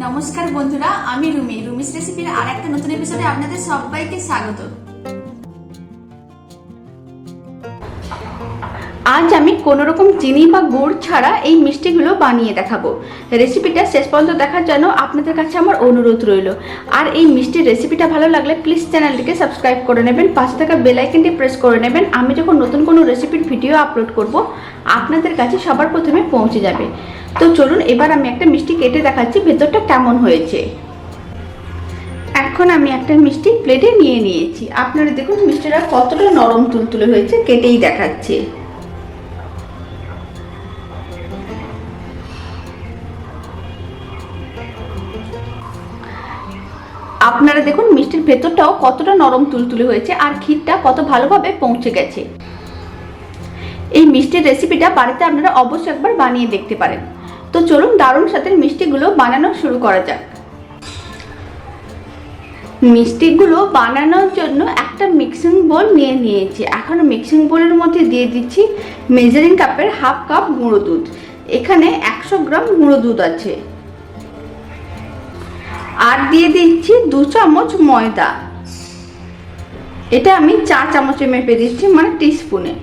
নমস্কার বন্ধুরা, আমি রুমিস রেসিপির আর একটা নতুন এপিসোডে আপনাদের সবাইকে স্বাগত। আজ আমি কোনো রকম চিনি বা গুড় ছাড়া এই মিষ্টিগুলো বানিয়ে দেখাবো। রেসিপিটা শেষ পর্যন্ত দেখার জন্য আপনাদের কাছে আমার অনুরোধ রইল। আর এই মিষ্টির রেসিপিটা ভালো লাগলে প্লিজ চ্যানেলটিকে সাবস্ক্রাইব করে নেবেন, পাশে থাকা বেল আইকনটি প্রেস করে নেবেন। আমি যখন নতুন কোনো রেসিপির ভিডিও আপলোড করব আপনাদের কাছে সবার প্রথমে পৌঁছে যাবে। তো চলুন এবার আমি একটা মিষ্টি কেটে দেখাচ্ছি ভেতরটা কেমন হয়েছে। এখন আমি একটা মিষ্টি প্লেটে নিয়ে নিয়েছি। আপনারা দেখুন মিষ্টিটা কতটা নরম তুলতুলে হয়েছে, কেটেই দেখাচ্ছি। আপনারা দেখুন মিষ্টির ভেতরটাও কতটা নরম তুলতুলে হয়েছে আর ক্ষীরটা কত ভালোভাবে পৌঁছে গেছে। এই মিষ্টির রেসিপিটা বাড়িতে আপনারা অবশ্যই একবার বানিয়ে দেখতে পারেন। তো চলুন দারুণ স্বাদের মিষ্টিগুলো বানানো শুরু করা যাক। মিষ্টিগুলো বানানোর জন্য একটা মিক্সিং বোল নিয়ে নিয়েছি। এখন মিক্সিং বোলের মধ্যে দিয়ে দিচ্ছি মেজারিং কাপের হাফ কাপ গুঁড়ো দুধ। এখানে 100 গ্রাম গুঁড়ো দুধ আছে। আর দিয়ে দিচ্ছি 2 চামচ ময়দা। এটা আমি 4 চামচে মেপে দিচ্ছি, মানে টিস্পুনে।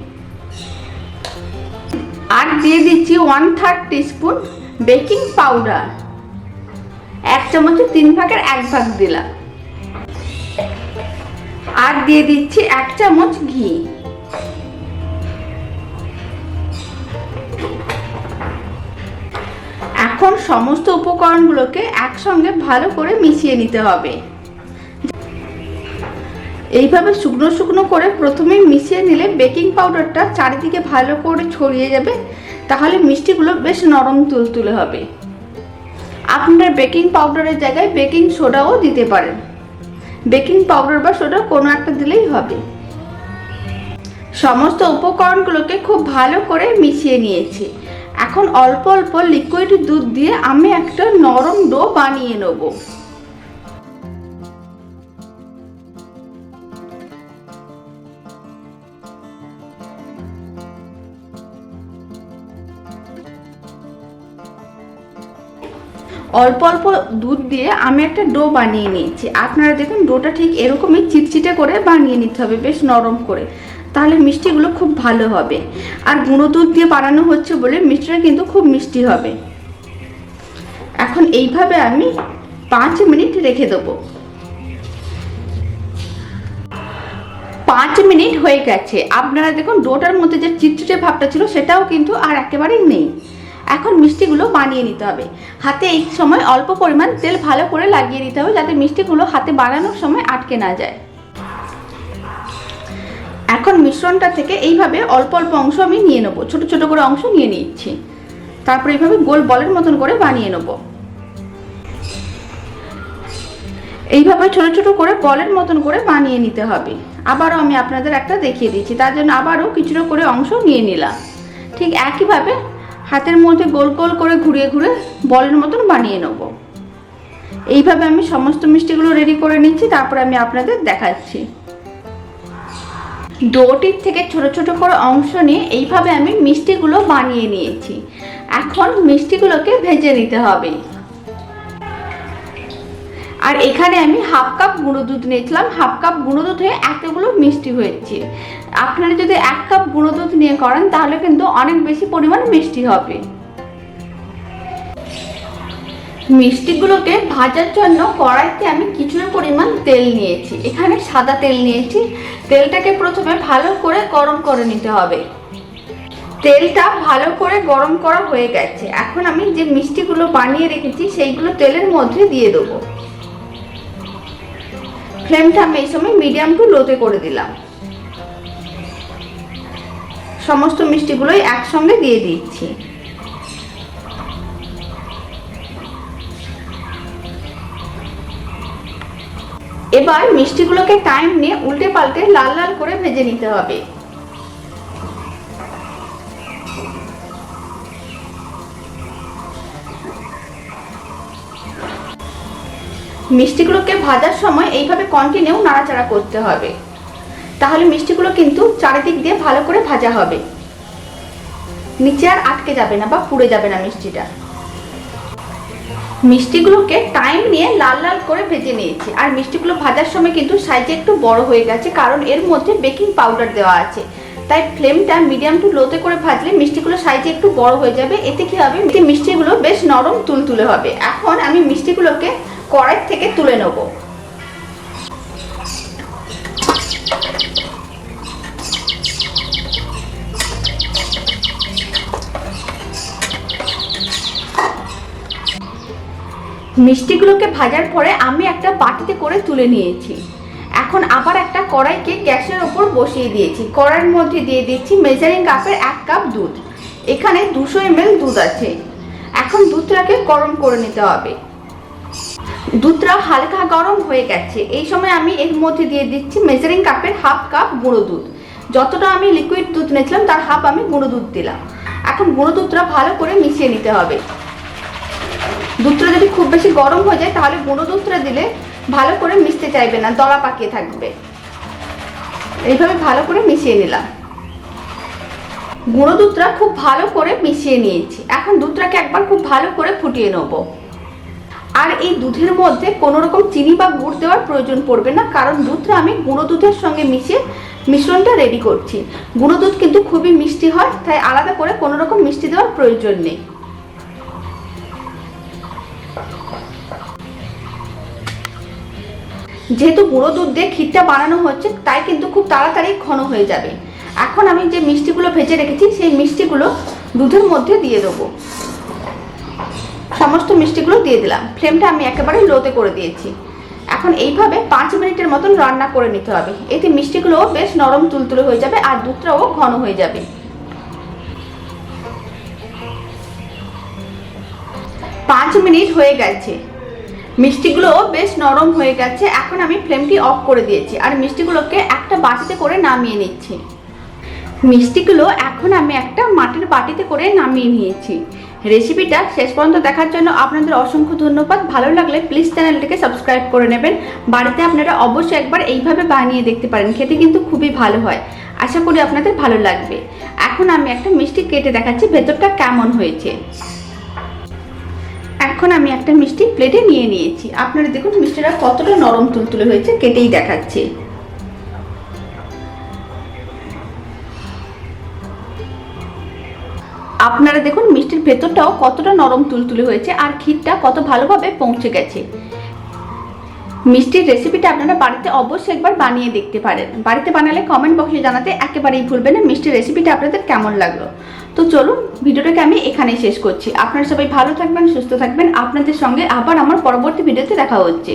আর দিয়ে দিচ্ছি 1/3 টিস্পুন বেকিং পাউডার। 1 চামচে 3 ভাগের 1 ভাগ দিলাম। আর দিয়ে দিচ্ছি 1 চামচ ঘি। এখন সমস্ত উপকরণগুলোকে একসঙ্গে ভালো করে মিশিয়ে নিতে হবে। এইভাবে শুকনো শুকনো করে প্রথমে মিশিয়ে নিলে বেকিং পাউডারটা চারিদিকে ভালো করে ছড়িয়ে যাবে, তাহলে মিষ্টিগুলো বেশ নরম তুলতুলে হবে। আপনারা বেকিং পাউডারের জায়গায় বেকিং সোডাও দিতে পারেন। বেকিং পাউডার বা সোডা কোনো একটা দিলেই হবে। সমস্ত উপকরণগুলোকে খুব ভালো করে মিশিয়ে নিয়েছি। এখন অল্প অল্প লিকুইড দুধ দিয়ে আমি একটা নরম ডো বানিয়ে নেব। অল্প অল্প দুধ দিয়ে আমি একটা ডো বানিয়ে নিয়েছি। আপনারা দেখুন ডোটা ঠিক এরকমই চিটচিটে করে বানিয়ে নিতে হবে, বেশ নরম করে, তাহলে মিষ্টিগুলো খুব ভালো হবে। আর গুঁড়ো দুধ দিয়ে বানানো হচ্ছে বলে মিষ্টিটা কিন্তু খুব মিষ্টি হবে। এখন এইভাবে আমি 5 মিনিট রেখে দেবো। 5 মিনিট হয়ে গেছে। আপনারা দেখুন ডোটার মধ্যে যে চিটচিটে ভাবটা ছিল সেটাও কিন্তু আর একেবারেই নেই। এখন মিষ্টিগুলো বানিয়ে নিতে হবে। হাতে এই সময় অল্প পরিমাণ তেল ভালো করে লাগিয়ে নিতে হবে, যাতে মিষ্টিগুলো হাতে বানানোর সময় আটকে না যায়। এখন মিশ্রণটা থেকে এইভাবে অল্প অল্প অংশ আমি নিয়ে নেবো, ছোট ছোট করে অংশ নিয়ে নিচ্ছি। তারপর এইভাবে গোল বলের মতন করে বানিয়ে নেব। এইভাবে ছোট ছোট করে বলের মতন করে বানিয়ে নিতে হবে। আবারও আমি আপনাদের একটা দেখিয়ে দিচ্ছি, তার জন্য আবারও কিছুটা করে অংশ নিয়ে নিলাম। ঠিক একইভাবে হাতের মধ্যে গোল গোল করে ঘুরিয়ে ঘুরিয়ে বলের মতন বানিয়ে নেব। এইভাবে আমি সমস্ত মিষ্টিগুলো রেডি করে নিচ্ছি, তারপরে আমি আপনাদের দেখাচ্ছি। ডোটির থেকে ছোট ছোট করে অংশ নিয়ে এইভাবে আমি মিষ্টিগুলো বানিয়ে নিয়েছি। এখন মিষ্টিগুলোকে ভেজে নিতে হবে। আর এখানে আমি হাফ কাপ গুঁড়ো দুধ নিয়েছিলাম। হাফ কাপ গুঁড়ো দুধে এতগুলো মিষ্টি হয়েছে। আপনারা যদি 1 কাপ গুঁড়ো দুধ নিয়ে করেন তাহলে কিন্তু অনেক বেশি পরিমাণ মিষ্টি হবে। মিষ্টিগুলোকে ভাজার জন্য কড়াইতে আমি কিছুটা পরিমাণ তেল নিয়েছি। এখানে সাদা তেল নিয়েছি। তেলটাকে প্রথমে ভালো করে গরম করে নিতে হবে। তেলটা ভালো করে গরম করা হয়ে গেছে। এখন আমি যে মিষ্টিগুলো বানিয়ে রেখেছি সেইগুলো তেলের মধ্যে দিয়ে দেবো। ফ্লেমটা আমি এই সময় মিডিয়াম টু লোতে করে দিলাম। সমস্ত মিষ্টিগুলোই একসঙ্গে দিয়ে দিচ্ছি। এবার মিষ্টিগুলোকে টাইম নিয়ে উল্টে পাল্টে লাল লাল করে ভেজে নিতে হবে। মিষ্টিগুলোকে ভাজার সময় এইভাবে কন্টিনিউ নাড়াচাড়া করতে হবে, তাহলে মিষ্টিগুলো কিন্তু চারিদিক দিয়ে ভালো করে ভাজা হবে। নিচে আর আটকে যাবে না বা পুড়ে যাবে না মিষ্টিটা। মিষ্টিগুলোকে টাইম নিয়ে লাল লাল করে ভেজে নিয়েছি। আর মিষ্টিগুলো ভাজার সময় কিন্তু সাইজে একটু বড় হয়ে গেছে, কারণ এর মধ্যে বেকিং পাউডার দেওয়া আছে। তাই ফ্লেমটা মিডিয়াম টু লোতে করে ভাজলে মিষ্টিগুলো সাইজে একটু বড় হয়ে যাবে। এতে কি হবে, মিষ্টিগুলো বেশ নরম তুলতুলে হবে। এখন আমি মিষ্টিগুলোকে কড়াই থেকে তুলে নেব। মিষ্টিগুলোকে ভাজার পরে আমি একটা বাটিতে করে তুলে নিয়েছি। এখন আবার একটা কড়াইকে গ্যাসের ওপর বসিয়ে দিয়েছি। কড়াইয়ের মধ্যে দিয়ে দিচ্ছি মেজারিং কাপের 1 কাপ দুধ। এখানে 200 ml দুধ আছে। এখন দুধটাকে গরম করে নিতে হবে। দুধটা হালকা গরম হয়ে গেছে। এই সময় আমি এর মধ্যে দিয়ে দিচ্ছি মেজারিং কাপের 1/2 কাপ গুঁড়ো দুধ। যতটা আমি লিকুইড দুধ নিয়েছিলাম তার হাফ আমি গুঁড়ো দুধ দিলাম। এখন গুঁড়ো দুধটা ভালো করে মিশিয়ে নিতে হবে। দুধটা যদি খুব বেশি গরম হয়ে যায় তাহলে গুঁড়ো দুধটা দিলে ভালো করে মিশতে চাইবে না, দলা পাকিয়ে থাকবে। এইভাবে ভালো করে মিশিয়ে নিলাম। গুঁড়ো দুধটা খুব ভালো করে মিশিয়ে নিয়েছি। এখন দুধটাকে একবার খুব ভালো করে ফুটিয়ে নেব। আর এই দুধের মধ্যে কোনো রকম চিনি বা গুড় দেওয়ার প্রয়োজন পড়বে না, কারণ দুধটা আমি গুঁড়ো দুধের সঙ্গে মিশিয়ে মিশ্রণটা রেডি করছি। গুঁড়ো দুধ কিন্তু খুবই মিষ্টি হয়, তাই আলাদা করে কোনো রকম মিষ্টি দেওয়ার প্রয়োজন নেই। যেহেতু গুঁড়ো দুধ দিয়ে ক্ষীরটা বানানো হচ্ছে, তাই কিন্তু খুব তাড়াতাড়ি ঘন হয়ে যাবে। এখন আমি যে মিষ্টিগুলো ভেজে রেখেছি সেই মিষ্টিগুলো দুধের মধ্যে দিয়ে দেবো। সমস্ত মিষ্টিগুলো দিয়ে দিলাম। ফ্লেমটা আমি একেবারে লোতে করে দিয়েছি। এখন এইভাবে 5 মিনিটের মতন রান্না করে নিতে হবে। এতে মিষ্টিগুলো বেশ নরম তুলতুলে হয়ে যাবে আর দুধটাও ঘন হয়ে যাবে। 5 মিনিট হয়ে গেছে। মিষ্টিগুলো বেশ নরম হয়ে গেছে। এখন আমি ফ্লেমটি অফ করে দিয়েছি আর মিষ্টিগুলোকে একটা বাটিতে করে নামিয়ে নিচ্ছি। মিষ্টিগুলো এখন আমি একটা মাটির বাটিতে করে নামিয়ে নিয়েছি। রেসিপিটা শেষ পর্যন্ত দেখার জন্য আপনাদের অসংখ্য ধন্যবাদ। ভালো লাগলে প্লিজ চ্যানেলটিকে সাবস্ক্রাইব করে নেবেন। বাড়িতে আপনারা অবশ্যই একবার এইভাবে বানিয়ে দেখতে পারেন, খেতে কিন্তু খুবই ভালো হয়। আশা করি আপনাদের ভালো লাগবে। এখন আমি একটা মিষ্টি কেটে দেখাচ্ছি ভেতরটা কেমন হয়েছে। এখন আমি একটা মিষ্টি প্লেটে নিয়ে নিয়েছি। আপনারা দেখুন মিষ্টিটা কতটা নরম তুলতুলে হয়েছে, কেটেই দেখাচ্ছি। আপনারা দেখুন মিষ্টির ভেতরটাও কতটা নরম তুলতুলে হয়েছে আর ক্ষীরটা কত ভালোভাবে পৌঁছে গেছে। মিষ্টির রেসিপিটা আপনারা বাড়িতে অবশ্যই একবার বানিয়ে দেখতে পারেন। বাড়িতে বানালে কমেন্ট বক্সে জানাতে একেবারেই ভুলবেন না মিষ্টির রেসিপিটা আপনাদের কেমন লাগলো। তো চলুন ভিডিওটাকে আমি এখানেই শেষ করছি। আপনারা সবাই ভালো থাকবেন, সুস্থ থাকবেন। আপনাদের সঙ্গে আবার আমার পরবর্তী ভিডিওতে দেখা হচ্ছে।